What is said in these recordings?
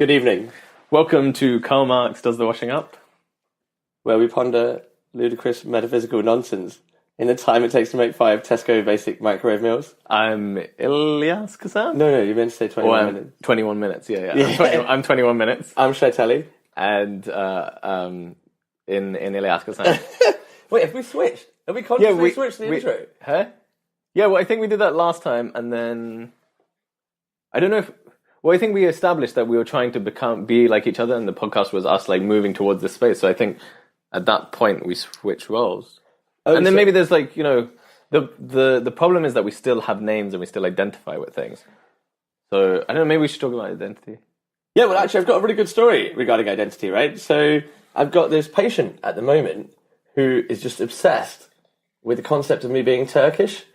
Good evening, Welcome to Karl Marx Does the Washing Up. where we ponder ludicrous metaphysical nonsense in the time it takes to make 5 Tesco basic microwave meals. I'm Ilyas Kazan. No, you meant to say 21 minutes. 21 minutes, yeah. I'm 21 minutes. I'm Shaiteli. And in Ilyas Kazan. Wait, have we switched? Have we consciously switched the intro? Huh? Yeah, well, I think we did that last time, and then... I don't know if... Well, I think we established that we were trying to be like each other, and the podcast was us like moving towards this space. So I think at that point we switch roles. Oh, and then maybe there's like, you know, the problem is that we still have names and we still identify with things. So I don't know, maybe we should talk about identity. Yeah, well, actually, I've got a really good story regarding identity, right? So I've got this patient at the moment who is just obsessed with the concept of me being Turkish.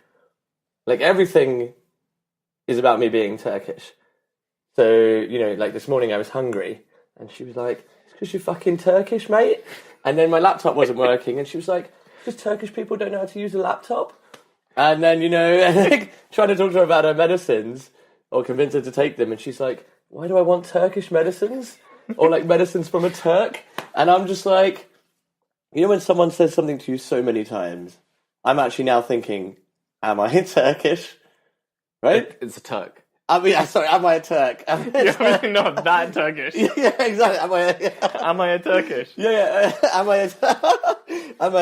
Like, everything is about me being Turkish. So, you know, like this morning I was hungry, and she was like, "It's because you're fucking Turkish, mate." And then my laptop wasn't working, and she was like, "Because Turkish people don't know how to use a laptop." And then, you know, like, trying to talk to her about her medicines, or convince her to take them, and she's like, "Why do I want Turkish medicines? Or like medicines from a Turk?" And I'm just like, you know when someone says something to you so many times, I'm actually now thinking, am I Turkish? Right? It's a Turk. Am I a Turk? You're really not that Turkish. Yeah, exactly. Am I a Turkish? Yeah. Am I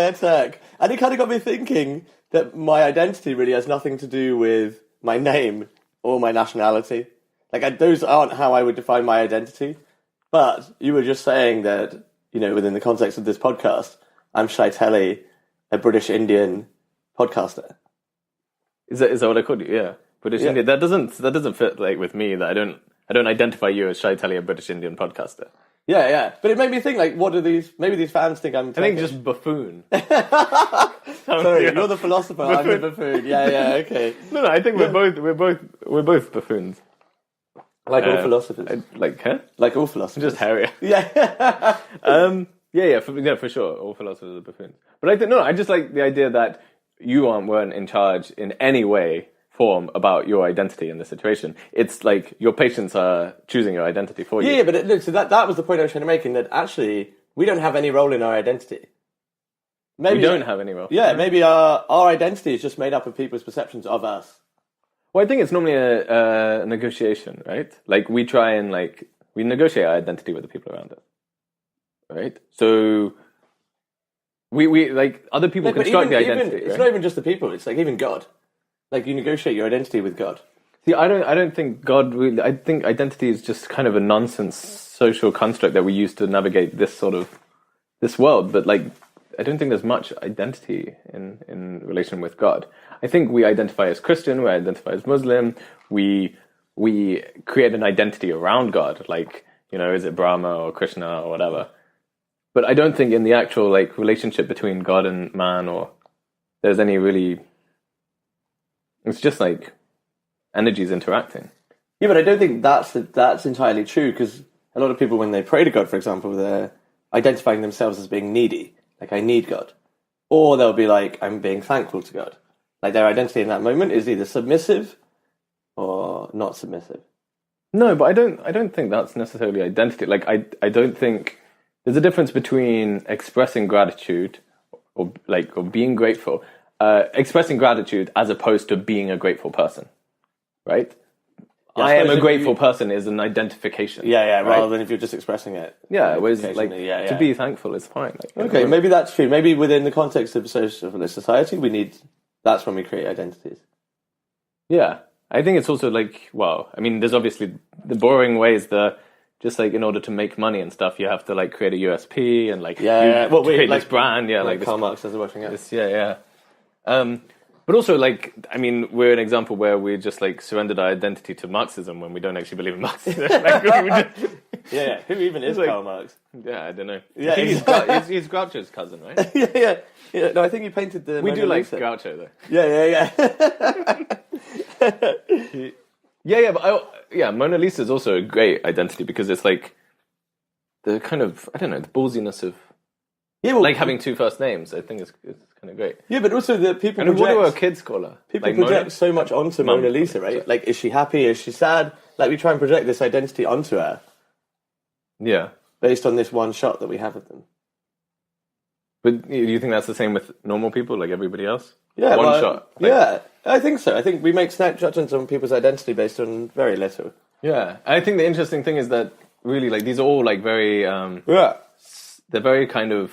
a Turk? And it kind of got me thinking that my identity really has nothing to do with my name or my nationality. Like, those aren't how I would define my identity. But you were just saying that, you know, within the context of this podcast, I'm Shaiteli, a British Indian podcaster. Is that what I called you? Yeah. British Indian. That doesn't fit like with me. That I don't identify you as Shaiteli, a British Indian podcaster. Yeah. But it made me think, like, what are these? Maybe these fans think I'm Turkish. I think just buffoon. Sorry, you're the philosopher. I'm the buffoon. Yeah. Okay. No. I think we're both buffoons. Like all philosophers. Like all philosophers. Just hairier. Yeah. For sure. All philosophers are buffoons. But I just like the idea that you weren't in charge in any way, form about your identity in this situation. It's like your patients are choosing your identity for you. Yeah, but look, so that was the point I was trying to make, in that actually we don't have any role in our identity. Maybe we don't have any role. Yeah, maybe our identity is just made up of people's perceptions of us. Well, I think it's normally a negotiation, right? Like we try and we negotiate our identity with the people around us, right? So we like other people construct the identity. It's not even just the people. It's like even God. Like, you negotiate your identity with God. See, I don't think God really... I think identity is just kind of a nonsense social construct that we use to navigate this world. But, like, I don't think there's much identity in relation with God. I think we identify as Christian, we identify as Muslim, we create an identity around God. Like, you know, is it Brahma or Krishna or whatever. But I don't think in the actual, like, relationship between God and man, or there's any really... It's just like energies interacting. Yeah, but I don't think that's entirely true, because a lot of people, when they pray to God, for example, they're identifying themselves as being needy. Like, I need God. Or they'll be like, I'm being thankful to God. Like, their identity in that moment is either submissive or not submissive. No, but I don't think that's necessarily identity. Like, I don't think... There's a difference between expressing gratitude or being grateful... expressing gratitude as opposed to being a grateful person, right? Yeah, I am a grateful person is an identification. Yeah, right? Rather than if you're just expressing it. Yeah, whereas to be thankful is fine. Okay, maybe that's true. Maybe within the context of society, that's when we create identities. Yeah, I think it's also there's obviously the boring ways just like in order to make money and stuff, you have to like create a USP and create this brand. Yeah, like Karl Marx does the washing up. Yeah. But also, we're an example where we just surrendered our identity to Marxism when we don't actually believe in Marxism. Yeah. Who even is Karl Marx? Yeah, I don't know. Yeah, I think he's Groucho's cousin, right? Yeah. No, I think he painted the. We Mona do like Lisa. Groucho though. Yeah. But Mona Lisa is also a great identity because it's like the kind of the ballsiness of. Yeah, having two first names, I think it's kind of great. Yeah, but also the people. And what do our kids call her? People project so much onto Mona Lisa, right? Like, is she happy? Is she sad? Like, we try and project this identity onto her, Yeah. based on this one shot that we have of them. But do you think that's the same with normal people, like everybody else? Yeah, One shot. Like, yeah, I think so. I think we make snap judgments on people's identity based on very little. Yeah. I think the interesting thing is that really, like, these are all like very, Yeah. they're very kind of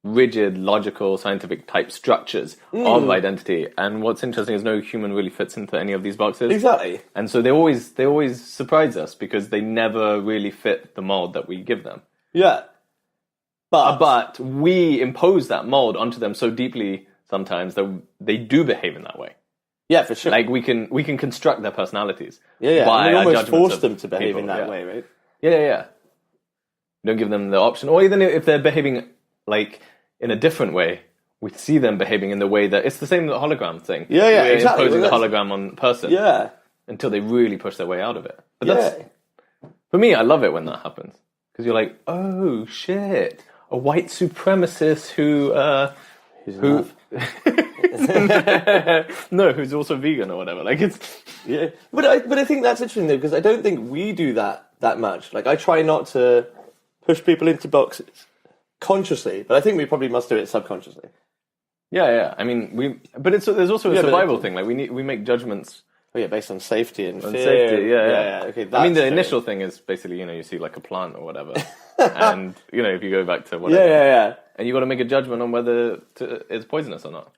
rigid, logical, scientific type structures of identity. And what's interesting is no human really fits into any of these boxes. Exactly. And so they always surprise us because they never really fit the mold that we give them. Yeah. But we impose that mold onto them so deeply sometimes that they do behave in that way. Yeah, for sure. Like we can construct their personalities. Yeah. By And we our almost judgments force of them to behave people, in that way, right? Yeah. Don't give them the option. Or even if they're behaving like in a different way, we see them behaving in the way that it's the same with the hologram thing. Yeah, We're exactly. imposing the hologram on person. Yeah. Until they really push their way out of it. But Yeah. for me, I love it when that happens. Because you're like, oh shit, a white supremacist who no, who's also vegan or whatever. Like it's Yeah. But I think that's interesting though, because I don't think we do that much. Like I try not to push people into boxes consciously, but I think we probably must do it subconsciously. yeah. I mean, there's also a survival thing. Like we make judgments. Oh yeah, based on safety and fear. Safety, yeah. Okay, I mean, the that's initial thing is basically, you see like a plant or whatever, and if you go back to whatever, yeah. and you got to make a judgment on whether it's poisonous or not.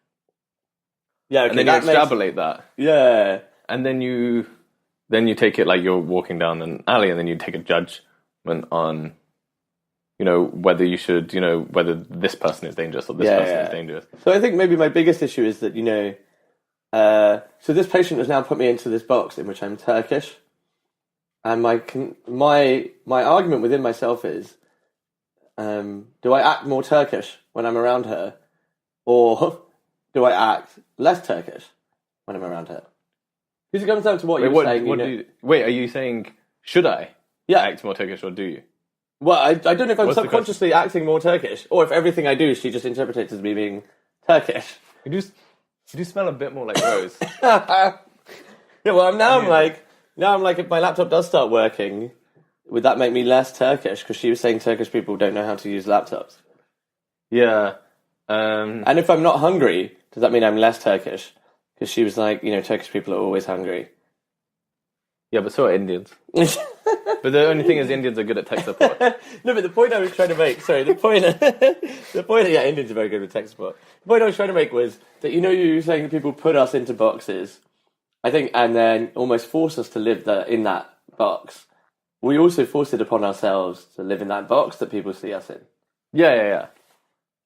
Yeah, okay, and then you extrapolate that. Yeah. And then you take it like you're walking down an alley, and then you take a judgment on, whether you should, whether this person is dangerous or this person is dangerous. So I think maybe my biggest issue is that, so this patient has now put me into this box in which I'm Turkish. And my argument within myself is, do I act more Turkish when I'm around her? Or do I act less Turkish when I'm around her? Because it comes down to what you're saying. Wait, are you saying, should I act more Turkish or do you? Well, I don't know if I'm subconsciously acting more Turkish, or if everything I do, she just interprets as me being Turkish. You do smell a bit more like Rose. Yeah, well, I'm like, if my laptop does start working, would that make me less Turkish? Because she was saying Turkish people don't know how to use laptops. Yeah. And if I'm not hungry, does that mean I'm less Turkish? Because she was like, Turkish people are always hungry. Yeah, but so are Indians. But the only thing is Indians are good at tech support. No, but the point I was trying to make, yeah, Indians are very good with tech support. The point I was trying to make was that, you were saying that people put us into boxes, I think, and then almost force us to live in that box. We also force it upon ourselves to live in that box that people see us in. Yeah.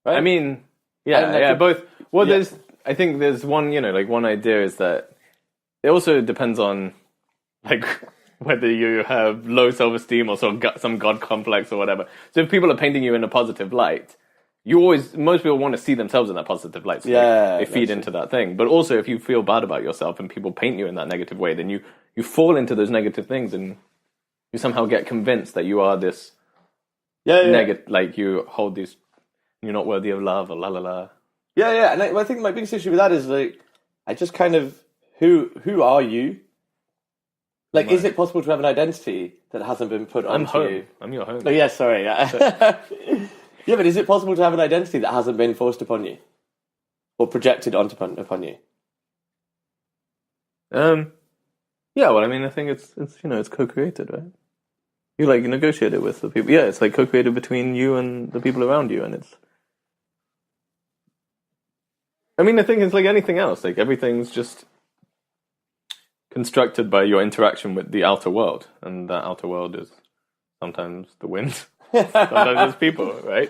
Right? I mean, both. Well, I think there's one, one idea is that it also depends on, whether you have low self-esteem or sort of some God complex or whatever. So if people are painting you in a positive light, most people want to see themselves in that positive light. So they feed into that thing. But also if you feel bad about yourself and people paint you in that negative way, then you fall into those negative things and you somehow get convinced that you are this negative, like you hold these, you're not worthy of love or la la la. Yeah. And I think my biggest issue with that is I just kind of, who are you? Like, is it possible to have an identity that hasn't been put onto you? I'm your home. Oh, yeah, sorry. Yeah. Yeah, but is it possible to have an identity that hasn't been forced upon you? Or projected upon you? Yeah, well, I mean, I think it's co-created, right? You, negotiate it with the people. Yeah, it's, co-created between you and the people around you, and it's... I mean, I think it's like anything else. Everything's just constructed by your interaction with the outer world, and that outer world is sometimes the wind, sometimes it's people, right?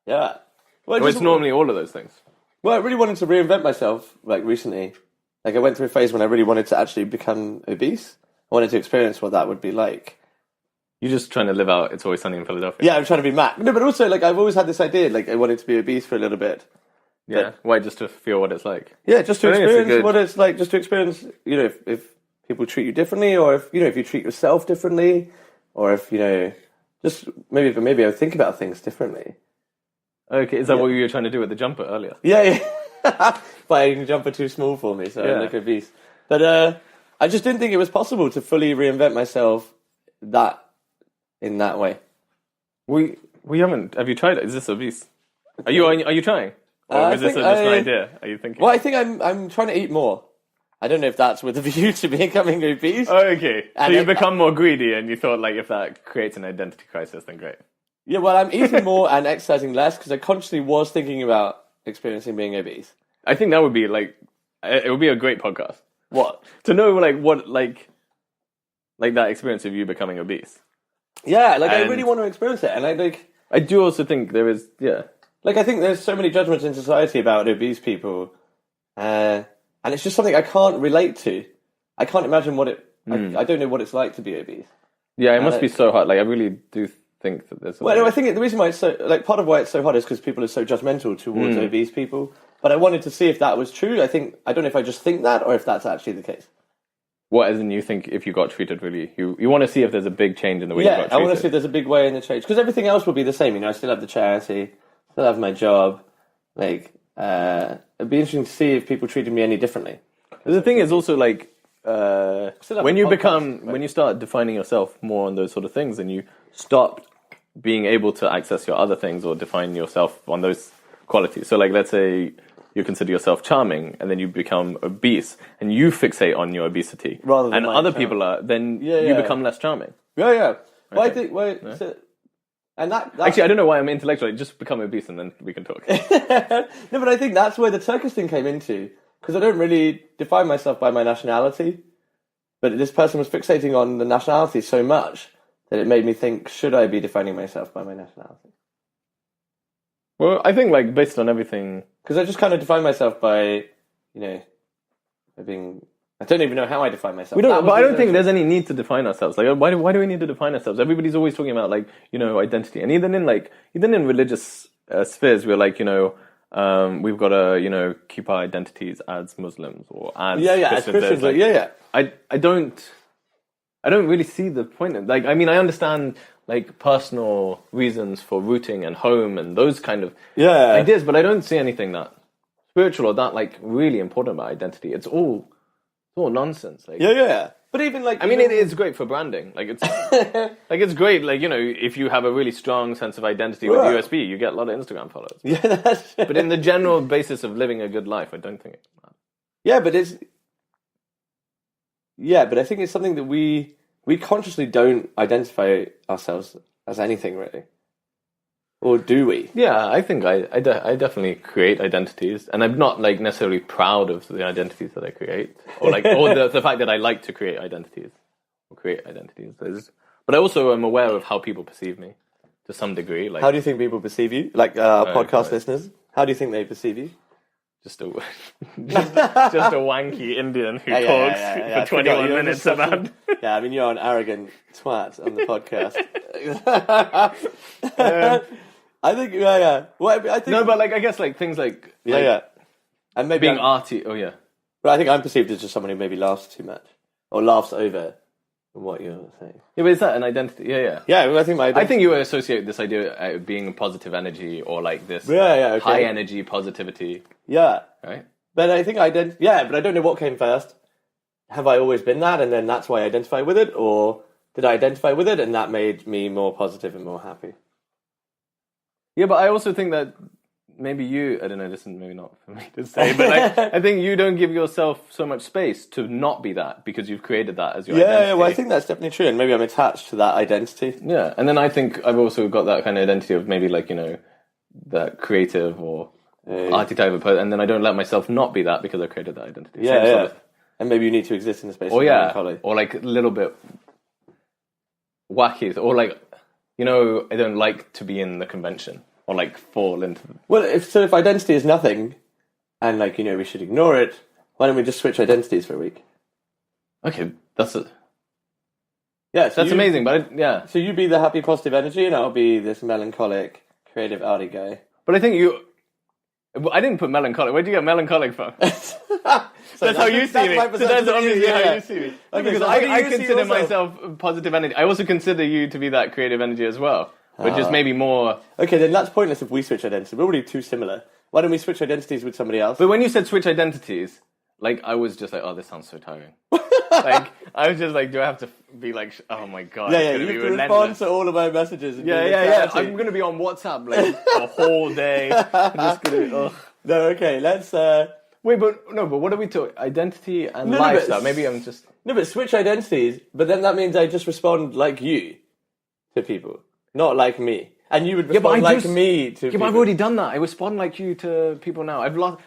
Yeah. Well, it's normally all of those things. Well, I really wanted to reinvent myself, recently. I went through a phase when I really wanted to actually become obese. I wanted to experience what that would be like. You're just trying to live out It's Always Sunny in Philadelphia. Yeah, I'm trying to be Mac. No, but also, I've always had this idea, I wanted to be obese for a little bit. Yeah, why? Just to feel what it's like. Yeah, just to experience what it's like. Just to experience, if people treat you differently, or if you treat yourself differently, or if just maybe I would think about things differently. Okay, is that what you were trying to do with the jumper earlier? Yeah. Buying the jumper too small for me, so I look obese. But I just didn't think it was possible to fully reinvent myself in that way. We haven't. Have you tried it? Is this obese? Are you trying? Or is this just an idea? Are you thinking? Well, I think I'm trying to eat more. I don't know if that's with a view to becoming obese. Oh, okay. So you become more greedy, and you thought like if that creates an identity crisis, then great. Yeah, well, I'm eating more and exercising less because I consciously was thinking about experiencing being obese. I think that would be like it would be a great podcast. What? To know what that experience of you becoming obese. Yeah, like I really want to experience it, and I do also think there is like I think there's so many judgments in society about obese people, and it's just something I can't relate to. I can't imagine what it. I don't know what it's like to be obese. Yeah, it must be so hard. Like I really do think that there's. Well, no, I think the reason why it's so part of why it's so hard is because people are so judgmental towards obese people. But I wanted to see if that was true. I don't know if I just think that or if that's actually the case. What, as in you think if you got treated really, you want to see if there's a big change in the way you got treated? Yeah, I want to see if there's a big way in the change. Because everything else will be the same. I still have the charity, still have my job. It'd be interesting to see if people treated me any differently. The thing is also like, when you start defining yourself more on those sort of things and you stop being able to access your other things or define yourself on those qualities. So like, let's say you consider yourself charming and then you become obese and you fixate on your obesity rather than and other people are, then you become less charming. Yeah. Well, Okay. I think, so, and that actually, I don't know why I'm intellectual. Just become obese and then we can talk. No, but I think that's where the Turkish thing came into, because I don't really define myself by my nationality, but this person was fixating on the nationality so much that it made me think, should I be defining myself by my nationality? Well, I think like based on everything, because I just kind of define myself by, by being. I don't even know how I define myself. But I don't think there's any need to define ourselves. Like, why do we need to define ourselves? Everybody's always talking about like identity, and even in religious spheres, we're like we've got to keep our identities as Muslims or as as Christians. I don't really see the point of, like, I mean, I understand like personal reasons for rooting and home and those kind of ideas, but I don't see anything that spiritual or that like really important about identity. It's all nonsense. Like, But even like, I mean, it is great for branding. Like it's like it's great. Like if you have a really strong sense of identity with USB, you get a lot of Instagram followers. Yeah, that's. But in the general basis of living a good life, I don't think it matters. Yeah, but it's. Yeah, but I think it's something that we consciously don't identify ourselves as anything really, or do we? Yeah, I think I definitely create identities, and I'm not like necessarily proud of the identities that I create, or like or the fact that I like to create identities or create identities. But I also am aware of how people perceive me to some degree. Like, how do you think people perceive you? Like podcast listeners, how do you think they perceive you? Just a wanky Indian who talks for 21 minutes about. Yeah, I mean, you're an arrogant twat on the podcast. I think, Well, I think no, but like I guess like things like and maybe being arty. Oh yeah, but I think I'm perceived as just someone who maybe laughs too much or laughs over what you're saying. Yeah, but is that an identity? Yeah. Well, I think you associate this idea of being positive energy or like this okay. high energy positivity. Yeah. Right. But I think but I don't know what came first. Have I always been that, and then that's why I identify with it, or did I identify with it and that made me more positive and more happy? Yeah, but I also think that maybe I don't know, this is maybe not for me to say, but like, I think you don't give yourself so much space to not be that because you've created that as your identity. Yeah, well, I think that's definitely true, and maybe I'm attached to that identity. Yeah, and then I think I've also got that kind of identity of maybe like, that creative or arty type of person, and then I don't let myself not be that because I created that identity. Yeah. And maybe you need to exist in the space of melancholy. Or like a little bit wacky, or like, I don't like to be in the convention. Or like fall into them. Well, if identity is nothing, and like we should ignore it, why don't we just switch identities for a week? Okay, that's it. Yeah, so that's amazing. But so you be the happy, positive energy, and I'll be this melancholic, creative, arty guy. But I think I didn't put melancholic. Where'd you get melancholic from? That's how you see me. So that's obviously how you see me. Okay, because I consider myself positive energy. I also consider you to be that creative energy as well. But just maybe more. Okay, then that's pointless if we switch identities. We're already too similar. Why don't we switch identities with somebody else? But when you said switch identities, like I was just like, oh, this sounds so tiring. Like, I was just like, do I have to be like, oh my god, Yeah, it's yeah. gonna You be have to respond relentless. to all of my messages. And Yeah, give yeah, me yeah. clarity. I'm gonna be on WhatsApp like a whole day. I'm just gonna. Ugh. No, okay. Let's. Wait, but what are we talking? Identity and No, lifestyle. but- Maybe I'm just. No, but switch identities. But then that means I just respond like you to people, not like me. And you would respond like me to Yeah, people. but I've already done that. I respond like you to people now. I've lost.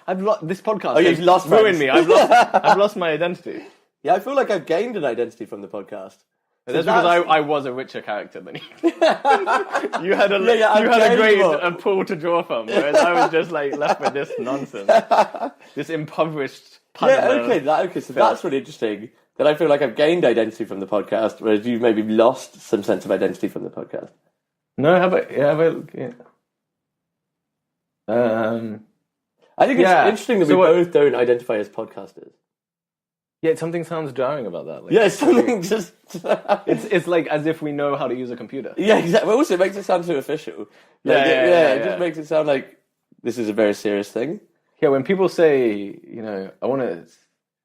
This podcast. Oh, has you've lost ruined friends. me. I've lost my identity. Yeah, I feel like I've gained an identity from the podcast. That's because I was a richer character than you. You had a I've you had a changed great more. pool to draw from, whereas I was just like left with this nonsense, this impoverished. Yeah, okay. So that's really interesting. That I feel like I've gained identity from the podcast, whereas you've maybe lost some sense of identity from the podcast. No, have I? Yeah. I think it's Yeah. interesting that So we what- both don't identify as podcasters. Yeah, something sounds jarring about that. Like, Yeah, something just. it's like as if we know how to use a computer. Yeah, exactly. Also, it makes it sound too official. Like, Yeah, it just makes it sound like this is a very serious thing. Yeah, when people say, I want to,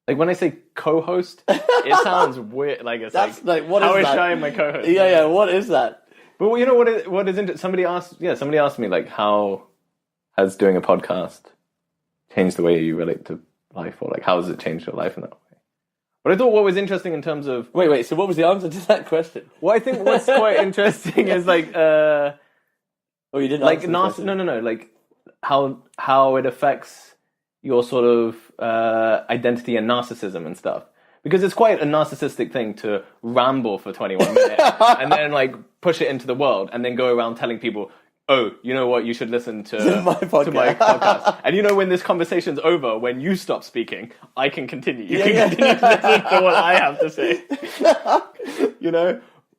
like when I say co-host, it sounds weird. Like it's That's like, what how is is that? Shai my co-host? Yeah, what is that? But you know what is interesting? Somebody asked me like, how has doing a podcast changed the way you relate to life, or like how has it changed your life in that way? But I thought what was interesting in terms of Wait, so what was the answer to that question? I think what's quite interesting is like Oh, you didn't like answer the question. no, like how it affects your sort of identity and narcissism and stuff. Because it's quite a narcissistic thing to ramble for 21 minutes and then like push it into the world and then go around telling people, oh, you know what, you should listen to my podcast. to my podcast. And when this conversation's over, when you stop speaking, I can continue. You can continue to listen to what I have to say.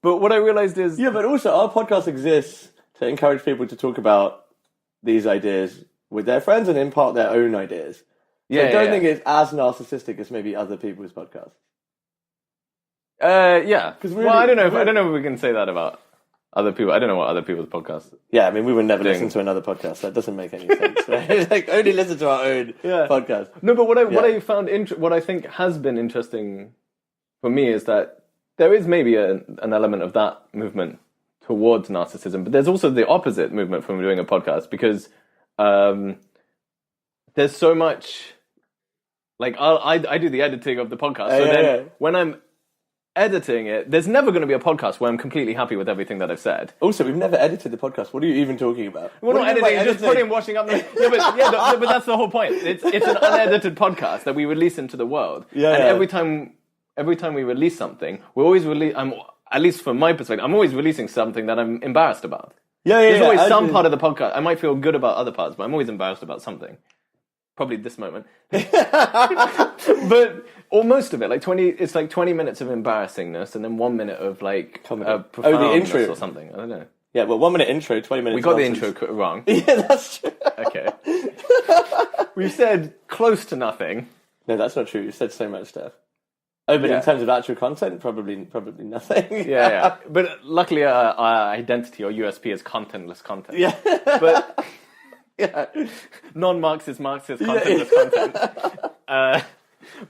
But what I realized is... Yeah, but also our podcast exists to encourage people to talk about these ideas with their friends and impart their own ideas. So I don't think it's as narcissistic as maybe other people's podcasts. Yeah. Really, I don't know if we can say that about other people. I don't know what other people's podcasts. Yeah, I mean, we would never listen to another podcast. That doesn't make any sense. Right? Like, only listen to our own podcast. No, but what I found what I think has been interesting for me is that there is maybe an element of that movement towards narcissism, but there's also the opposite movement from doing a podcast because there's so much. Like I do the editing of the podcast, when I'm editing it, there's never going to be a podcast where I'm completely happy with everything that I've said. Also, we've never edited the podcast. What are you even talking about? We're not editing, just putting washing up. But that's the whole point. It's an unedited podcast that we release into the world. Every time we release something, we always release. At least from my perspective, I'm always releasing something that I'm embarrassed about. There's always some part of the podcast. I might feel good about other parts, but I'm always embarrassed about something. Probably this moment. But or most of it, it's like 20 minutes of embarrassingness and then 1 minute of like profoundness the intro or something. I don't know. Yeah, well, 1 minute intro, 20 minutes. We got nonsense. the intro wrong. Yeah, that's true. Okay. We've said close to nothing. No, that's not true. You said so much stuff. Oh, but in terms of actual content, probably nothing. Yeah. But luckily, our identity or USP is contentless content. Yeah. But Yeah. non-Marxist, contentless content.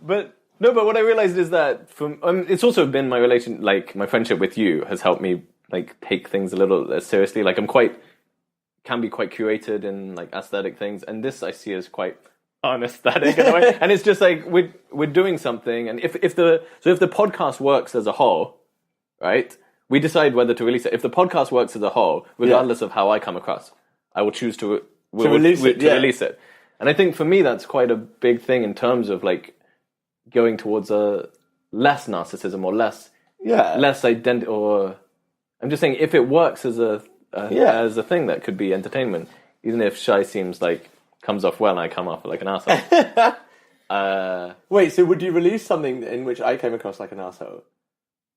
But what I realized is that it's also been my friendship with you has helped me like take things a little less seriously. Like can be quite curated in like aesthetic things, and this I see as quite unaesthetic in a way. And it's just like we're doing something, and if the podcast works as a whole, right? We decide whether to release it. If the podcast works as a whole, regardless of how I come across, I will choose to release it. And I think for me that's quite a big thing in terms of like going towards a less narcissism or less identity. Or I'm just saying if it works as a thing that could be entertainment, even if Shai seems like comes off well and I come off like an asshole. Wait, so would you release something in which I came across like an asshole?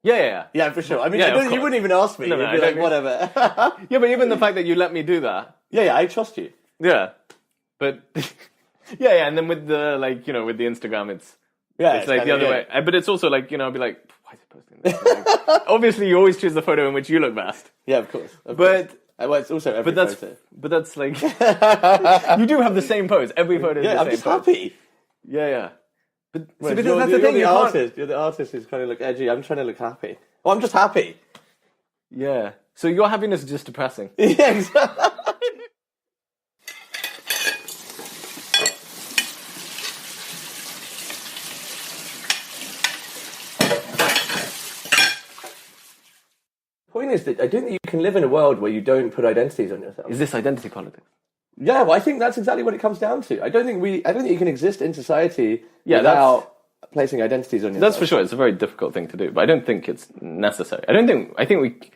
Yeah, for sure. I mean, Yeah, you wouldn't even ask me. No, You'd I be don't like, mean- whatever. Yeah, but even the fact that you let me do that. Yeah, I trust you. Yeah. But and then with the with the Instagram it's like the other way. But it's also like, I'll be like, why is he posting this? Like, obviously you always choose the photo in which you look best. Yeah, of course. But well, it's also every photo. But that's like you do have the same pose. Every photo is the Yeah, same I'm just pose. happy. Yeah. But Whereas that's you're, the you're thing. the You can't. artist. You're the artist who's kind of look edgy. I'm trying to look happy. Well, I'm just happy. Yeah. So your happiness is just depressing. Yeah, exactly. The point is that I don't think you can live in a world where you don't put identities on yourself. Is this identity politics? Yeah, well, I think that's exactly what it comes down to. I don't think you can exist in society Yeah, without placing identities on yourself. That's for sure. It's a very difficult thing to do, but I don't think it's necessary. I think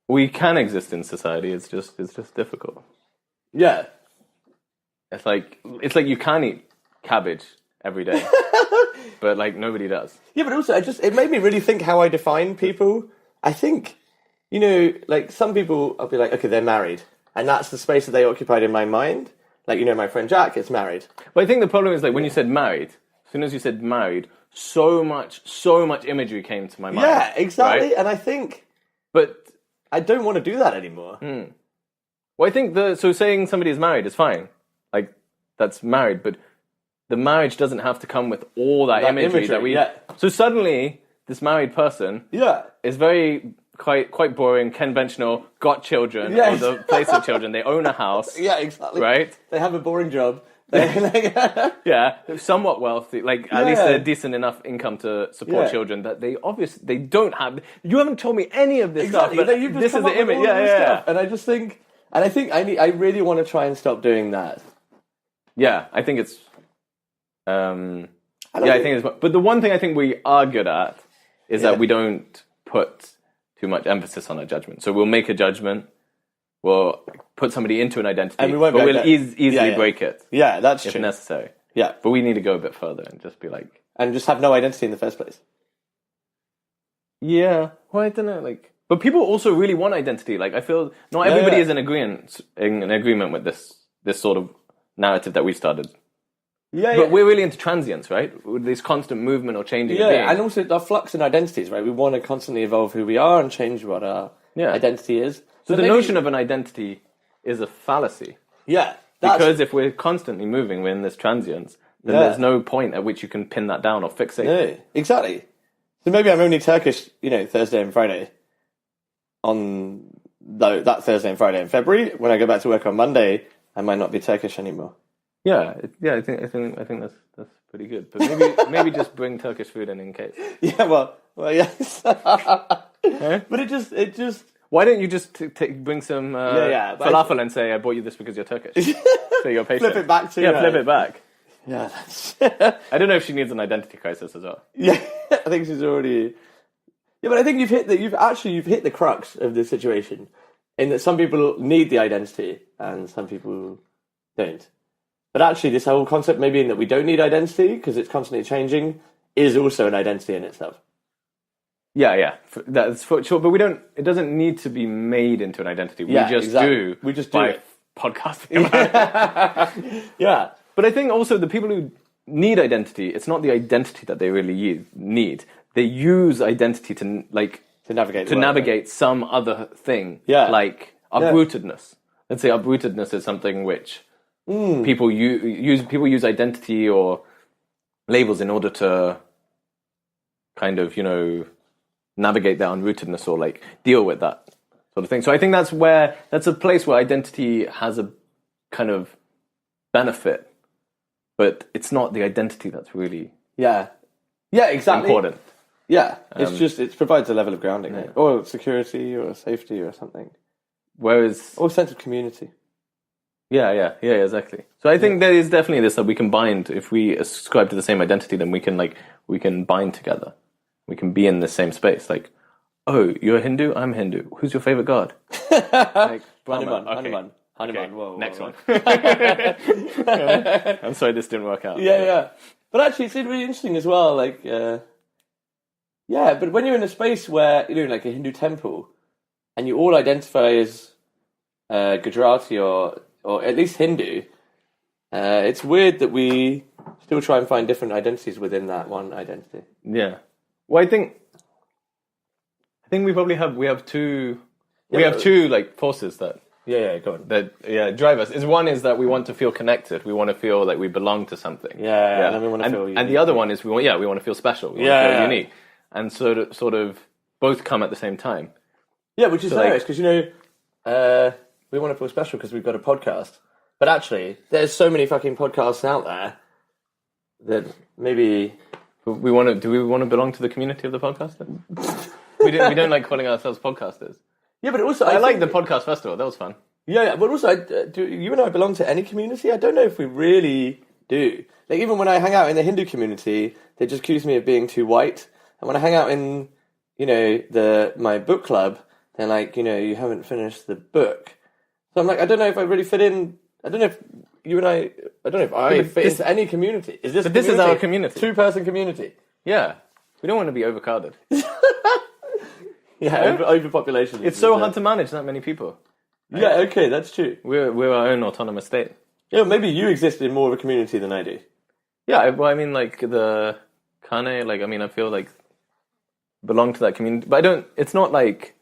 we can exist in society. It's just difficult. Yeah. It's like you can eat cabbage every day, but like nobody does. Yeah, but also it made me really think how I define people. I think, like some people, I'll be like, okay, they're married, and that's the space that they occupied in my mind. Like, my friend Jack is married. But I think the problem is like when you said married, as soon as you said married, so much imagery came to my mind. Yeah, exactly. Right? And I think, but I don't want to do that anymore. Well, I think so saying somebody is married is fine. Like, that's married, but the marriage doesn't have to come with all that imagery that we... Yeah. So suddenly, this married person is very quite boring, conventional, got children, or the place of children, they own a house. Yeah, exactly. Right? They have a boring job. Yeah, they're somewhat wealthy, like at least a decent enough income to support children that they don't have. You haven't told me any of this stuff, but this is the image. Yeah. And I think I really want to try and stop doing that. Yeah, I think it's. I think it's. But the one thing I think we are good at is that we don't put too much emphasis on our judgment. So we'll make a judgment, we'll put somebody into an identity, and we'll easily break it. Yeah, that's if true. necessary. Yeah, but we need to go a bit further and just be like, and just have no identity in the first place. Yeah, well, I don't know, like. But people also really want identity. Like, I feel not everybody is in agreement with this sort of narrative that we started. But we're really into transience, right? With this constant movement or changing of being. And also our flux in identities, right? We want to constantly evolve who we are and change what our identity is. So the notion of an identity is a fallacy. Yeah. Because if we're constantly moving, we're in this transience, then there's no point at which you can pin that down or fixate. No, exactly. So maybe I'm only Turkish, Thursday and Friday. On that Thursday and Friday in February, when I go back to work on Monday, I might not be Turkish anymore. Yeah. I think that's pretty good. But maybe just bring Turkish food in case. Yeah, well, yes. But it just. Why don't you just bring some falafel and say I bought you this because you're Turkish? So you're patient. Flip it back to flip it back. Yeah, that's. I don't know if she needs an identity crisis as well. Yeah, I think she's already. Yeah, but I think you've hit the crux of the situation, in that some people need the identity and some people don't. But actually, this whole concept, maybe in that we don't need identity because it's constantly changing, is also an identity in itself. Yeah, that's for sure. But we don't. It doesn't need to be made into an identity. We just do. We just do it. Podcasting. Yeah, but I think also the people who need identity, it's not the identity that they really need. They use identity to navigate some other thing. Yeah. Like uprootedness. Let's say uprootedness is something which people use identity or labels in order to kind of, navigate their unrootedness or like deal with that sort of thing. So I think that's a place where identity has a kind of benefit, but it's not the identity that's really exactly important. Yeah, it provides a level of grounding, right? Or security, or safety, or something. Whereas, or a sense of community. Yeah, exactly. So I think there is definitely this that we can bind if we ascribe to the same identity. Then we can bind together. We can be in the same space. Like, oh, you're Hindu, I'm Hindu. Who's your favorite god? Like, Hanuman. Okay. Whoa, next one. I'm sorry this didn't work out. Yeah. But actually, it's really interesting as well. Like. But when you're in a space where, like a Hindu temple, and you all identify as Gujarati or at least Hindu, it's weird that we still try and find different identities within that one identity. Yeah. Well, I think we probably have two like forces that Yeah, go on. that drive us. One is that we want to feel connected. We want to feel like we belong to something. Yeah. And then we want to feel unique. And the other one is we want to feel special. We want to feel unique. And sort of both come at the same time. Yeah, which is hilarious because we want to feel special because we've got a podcast. But actually, there's so many fucking podcasts out there that maybe do we want to belong to the community of the podcast? Then? we don't like calling ourselves podcasters. Yeah, but also I like the podcast festival. That was fun. Yeah, but also, do you and I belong to any community? I don't know if we really do. Like, even when I hang out in the Hindu community, they just accuse me of being too white. And when I hang out in, my book club, they're like, you haven't finished the book. So I'm like, I don't know if I really fit in. I don't know if you and I don't know if I fit into any community. This is our community. 2-person community. Yeah. We don't want to be overcrowded. Yeah, overpopulation. It's so hard to manage that many people. Yeah, okay, that's true. We're our own autonomous state. Yeah, maybe you exist in more of a community than I do. Yeah, well, I mean, like the Kane, I feel like belong to that community, but it's not like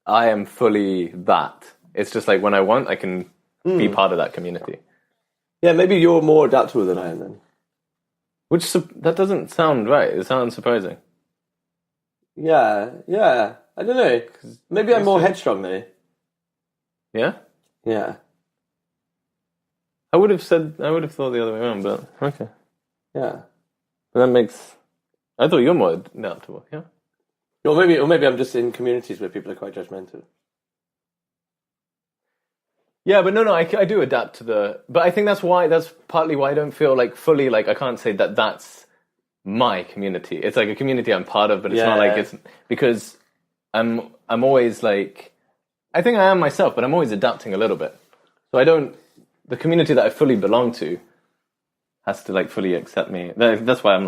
I am fully that. It's just like when I want, I can be part of that community. Yeah, maybe you're more adaptable than I am then. That doesn't sound right. It sounds surprising. Yeah. I don't know. Maybe I'm more headstrong though. Yeah? Yeah. I would have thought the other way around, but okay. Yeah. But that makes... I thought you're more adaptable, yeah? Or maybe I'm just in communities where people are quite judgmental. Yeah, but no, I do adapt to the... But I think that's partly why I don't feel like fully, like I can't say that that's my community. It's like a community I'm part of, but it's not like it's... Because I'm always like... I think I am myself, but I'm always adapting a little bit. So the community that I fully belong to has to like fully accept me. That's why I'm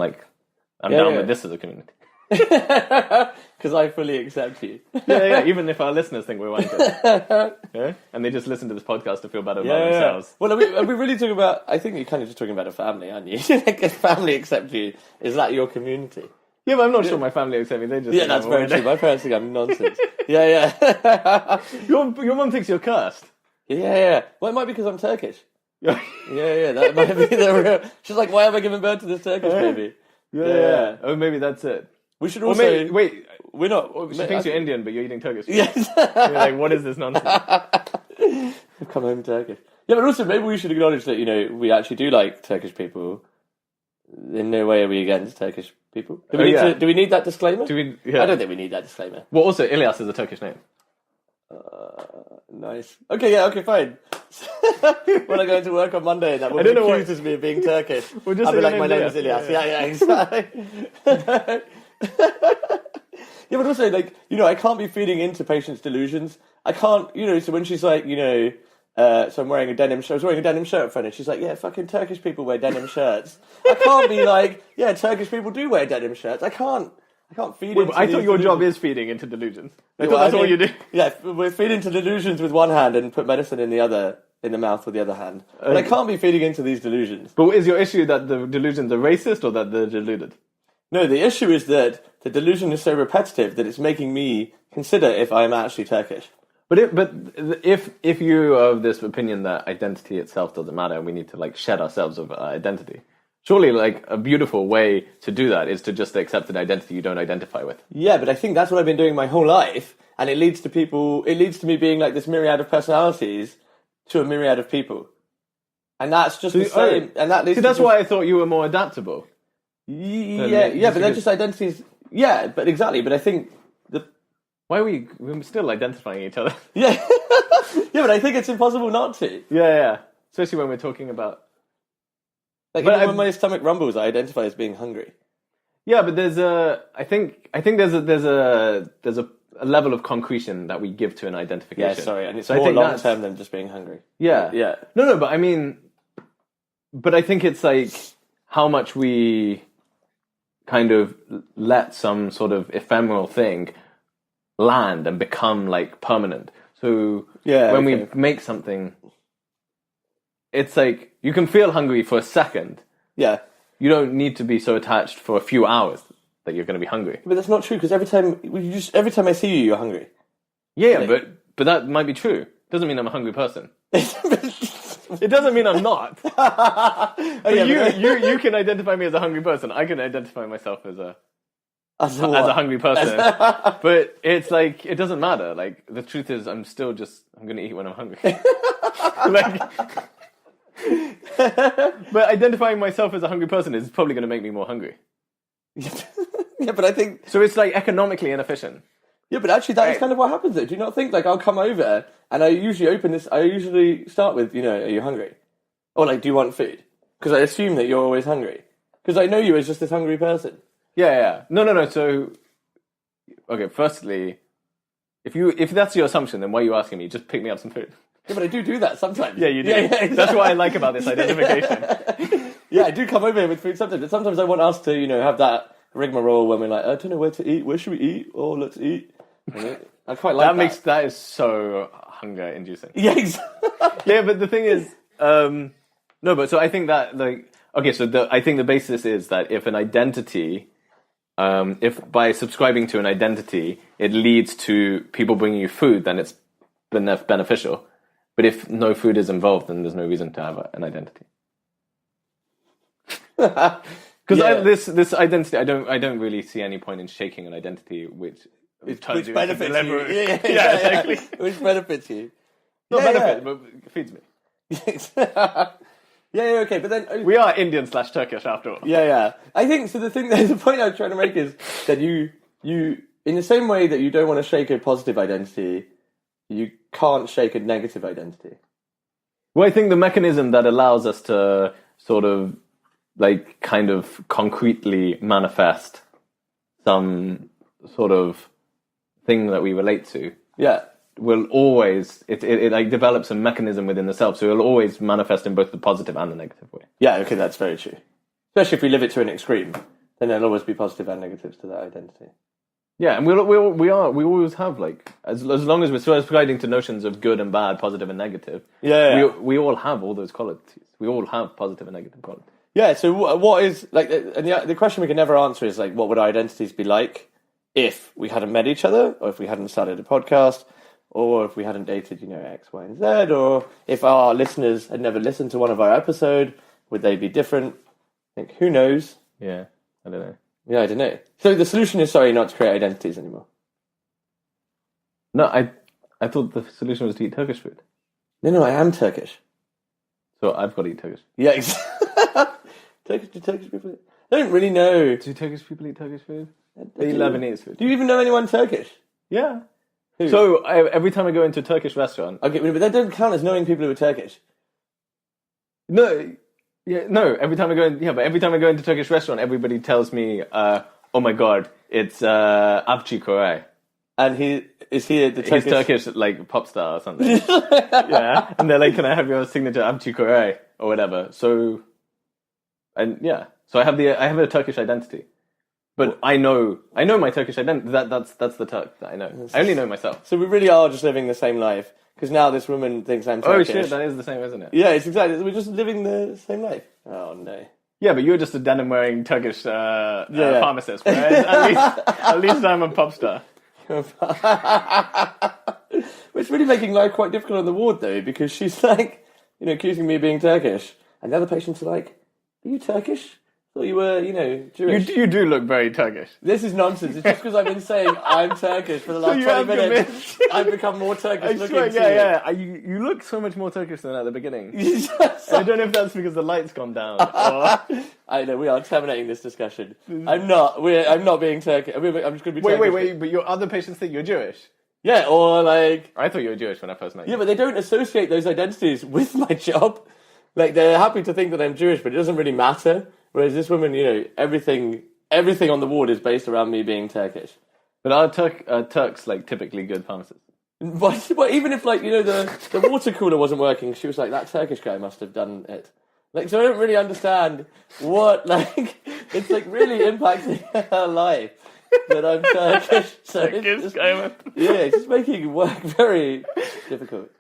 down with this as a community. Because I fully accept you. Yeah, even if our listeners think we're wankers. Yeah? And they just listen to this podcast to feel better about themselves. Well, are we really talking about... I think you're kind of just talking about a family, aren't you? Like, if family accept you, is that your community? Yeah, but I'm not sure my family accept me. They just that's very true. My parents think I'm nonsense. Yeah. Your mum thinks you're cursed. Yeah. Well, it might be because I'm Turkish. Yeah. That might be the real... She's like, why have I given birth to this Turkish baby? Yeah. Oh, maybe that's it. We should also... wait. We're not... She thinks you're Indian, but you're eating Turkish. Yes. You're like, what is this nonsense? I've come home Turkish. Yeah, but also maybe we should acknowledge that, we actually do like Turkish people. In no way are we against Turkish people. Do we need that disclaimer? I don't think we need that disclaimer. Well, also, Ilyas is a Turkish name. Nice. Okay, fine. When I go into work on Monday, that woman accuses me of being Turkish. I'll be like, my name is Ilyas. Yeah, exactly. Yeah, but also, like, I can't be feeding into patients' delusions. I can't, so when she's like, so I'm wearing a denim shirt. I was wearing a denim shirt for her, and she's like, yeah, fucking Turkish people wear denim shirts. I can't be like, yeah, Turkish people do wear denim shirts. I can't feed into I thought your delusions. job is feeding into delusions. That's all you do. Yeah, we feed into delusions with one hand and put medicine in the mouth with the other hand. But I can't be feeding into these delusions. But is your issue that the delusions are racist or that they're deluded? No, the issue is that the delusion is so repetitive that it's making me consider if I am actually Turkish. But if you are of this opinion that identity itself doesn't matter and we need to like shed ourselves of our identity, surely like a beautiful way to do that is to just accept an identity you don't identify with. Yeah, but I think that's what I've been doing my whole life, and it leads to me being like this myriad of personalities to a myriad of people. And that's just the same. And that leads that's why I thought you were more adaptable. Yeah, but they're just identities. Yeah, but exactly. But I think why are we're still identifying each other? Yeah, yeah, but I think it's impossible not to. Yeah, especially when we're talking about. Like, even when my stomach rumbles, I identify as being hungry. Yeah, but I think there's a level of concretion that we give to an identification. Yeah, sorry, and it's more long term than just being hungry. Yeah. No, but I mean, but I think it's like how much we kind of let some sort of ephemeral thing land and become like permanent. So when we make something, it's like you can feel hungry for a second. Yeah. You don't need to be so attached for a few hours that you're going to be hungry. But that's not true, because every time I see you, you're hungry. Yeah, like, but that might be true. doesn't mean I'm a hungry person. It doesn't mean I'm not. You can identify me as a hungry person. I can identify myself as a hungry person. But it's like, it doesn't matter. Like, the truth is, I'm going to eat when I'm hungry. But identifying myself as a hungry person is probably going to make me more hungry. Yeah, but I think... So it's like economically inefficient. Yeah, but actually that is kind of what happens though. Do you not think, like, I'll come over and I usually start with, are you hungry? Or like, do you want food? Because I assume that you're always hungry. Because I know you as just this hungry person. Yeah. No. So, okay, firstly, if that's your assumption, then why are you asking me? Just pick me up some food. Yeah, but I do that sometimes. Yeah, you do. Yeah, exactly. That's what I like about this identification. Yeah, I do come over here with food sometimes. But sometimes I want us to, have that rigmarole when we're like, I don't know where to eat. Where should we eat? Oh, let's eat. I quite like that. That is so hunger inducing. Yeah, exactly. Yeah, but the thing is, no, but so I think that, like, okay, so I think the basis is that if an identity, if by subscribing to an identity, it leads to people bringing you food, then it's beneficial. But if no food is involved, then there's no reason to have an identity. Because this identity, I don't really see any point in shaking an identity which benefits you. Yeah, exactly. Which benefits you. Not benefit, but feeds me. Yeah, okay, but then... we are Indian/Turkish after all. Yeah. I think, so the point I was trying to make is that you, in the same way that you don't want to shake a positive identity, you can't shake a negative identity. Well, I think the mechanism that allows us to sort of, like, kind of concretely manifest some sort of thing that we relate to, will always, it like develops a mechanism within the self, so it'll always manifest in both the positive and the negative way. Yeah, okay, that's very true. Especially if we live it to an extreme, then there'll always be positive and negatives to that identity. Yeah, and we always have, like, as long as we're subscribing to notions of good and bad, positive and negative. We all have all those qualities. We all have positive and negative qualities. Yeah. So what is, like, and the question we can never answer is, like, what would our identities be like if we hadn't met each other, or if we hadn't started a podcast, or if we hadn't dated, X, Y, and Z, or if our listeners had never listened to one of our episodes, would they be different? I think, who knows? Yeah, I don't know. Yeah, I don't know. So the solution is, not to create identities anymore. No, I thought the solution was to eat Turkish food. No, I am Turkish. So I've got to eat Turkish. Yeah, do Turkish people... I don't really know. Do Turkish people eat Turkish food? They eat Lebanese food. Do you even know anyone Turkish? Yeah. Who? So every time I go into a Turkish restaurant... Okay, but that doesn't count as knowing people who are Turkish. No... Yeah, no. Every time I go into a Turkish restaurant, everybody tells me, "Oh my god, it's Avci Koray." And he's Turkish, like, pop star or something. Yeah, and they're like, "Can I have your signature Avci Koray or whatever?" So, so I have a Turkish identity, but I know my Turkish identity. That's the Turk that I know. I only know myself. So we really are just living the same life. Because now this woman thinks I'm Turkish. Oh shit, that is the same, isn't it? Yeah, it's exactly. We're just living the same life. Oh no. Yeah, but you're just a denim-wearing Turkish pharmacist, whereas at least I'm a pop star. It's really making life quite difficult on the ward, though, because she's like, accusing me of being Turkish, and the other patients are like, "Are you Turkish? Thought you were, Jewish." You do look very Turkish. This is nonsense. It's just because I've been saying I'm Turkish for the last 20 minutes. I've become more Turkish looking. Yeah. You look so much more Turkish than at the beginning. I don't know if that's because the light's gone down. Or... I know, we are terminating this discussion. I'm not being Turkish. I'm just going to be Turkish. Wait, but your other patients think you're Jewish? Yeah, or like... I thought you were Jewish when I first met you. Yeah, but they don't associate those identities with my job. Like, they're happy to think that I'm Jewish, but it doesn't really matter. Whereas this woman, everything on the ward is based around me being Turkish. But are Turks, like, typically good pharmacists? But even if, like, the water cooler wasn't working, she was like, that Turkish guy must have done it. Like, so I don't really understand what, like, it's, like, really impacting her life that I'm Turkish. So it's just making work very difficult.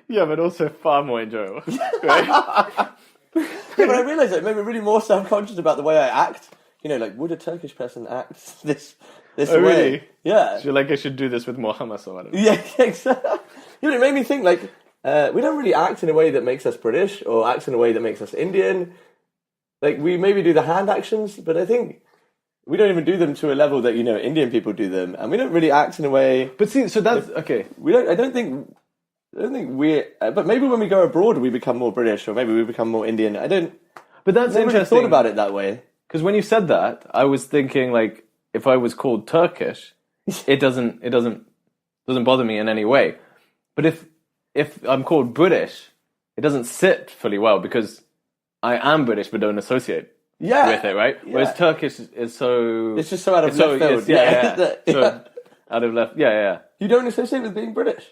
Yeah, but also far more enjoyable. Right? Yeah, but I realise that it made me really more self-conscious about the way I act. Like, would a Turkish person act this way? Really? Yeah. So you're like, I should do this with more hummus or whatever. Yeah, exactly. It made me think, like, we don't really act in a way that makes us British or act in a way that makes us Indian. Like, we maybe do the hand actions, but I think we don't even do them to a level that, Indian people do them. And we don't really act in a way... But see, so that's... Okay. I don't think we're... But maybe when we go abroad, we become more British, or maybe we become more Indian. But that's I never really interesting. thought about it that way. Because when you said that, I was thinking, like, if I was called Turkish, it doesn't bother me in any way. But if I'm called British, it doesn't sit fully well because I am British but don't associate with it, right? Yeah. Whereas Turkish is so... It's just so out of left field. So out of left... Yeah. You don't associate with being British?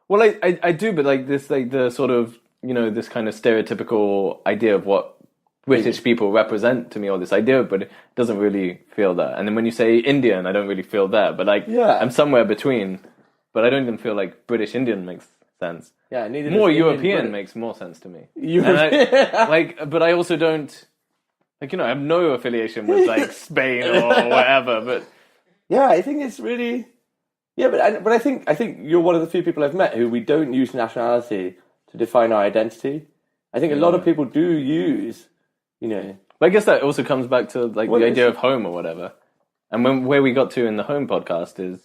Well, I do, but like this, like the sort of, this kind of stereotypical idea of what British people represent to me, or this idea, but it doesn't really feel that. And then when you say Indian, I don't really feel that. But like, I'm somewhere between, but I don't even feel like British Indian makes sense. Yeah, neither more does European makes more sense to me. European. But I also don't, like, I have no affiliation with like Spain or whatever. But yeah, I think it's really, but I think you're one of the few people I've met who we don't use nationality to define our identity. I think a lot of people do use, But I guess that also comes back to like the idea of home or whatever. And where we got to in the home podcast is,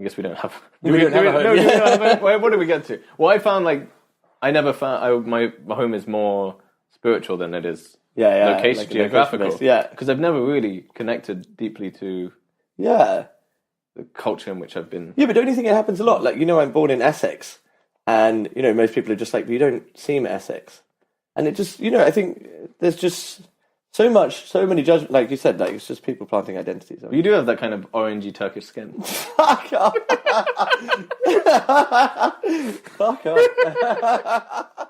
I guess we don't have. We don't have a home. No, do we not have a home? What did we get to? Well, I found my home is more spiritual than it is location, like geographical. Yeah, because I've never really connected deeply to the culture in which I've been. Yeah, but don't you think it happens a lot? Like, I'm born in Essex, and most people are just like, but you don't seem Essex, and it just, I think there's just so many judgments, like you said, like it's just people planting identities. You do have that kind of orangey Turkish skin. Fuck off. Fuck off.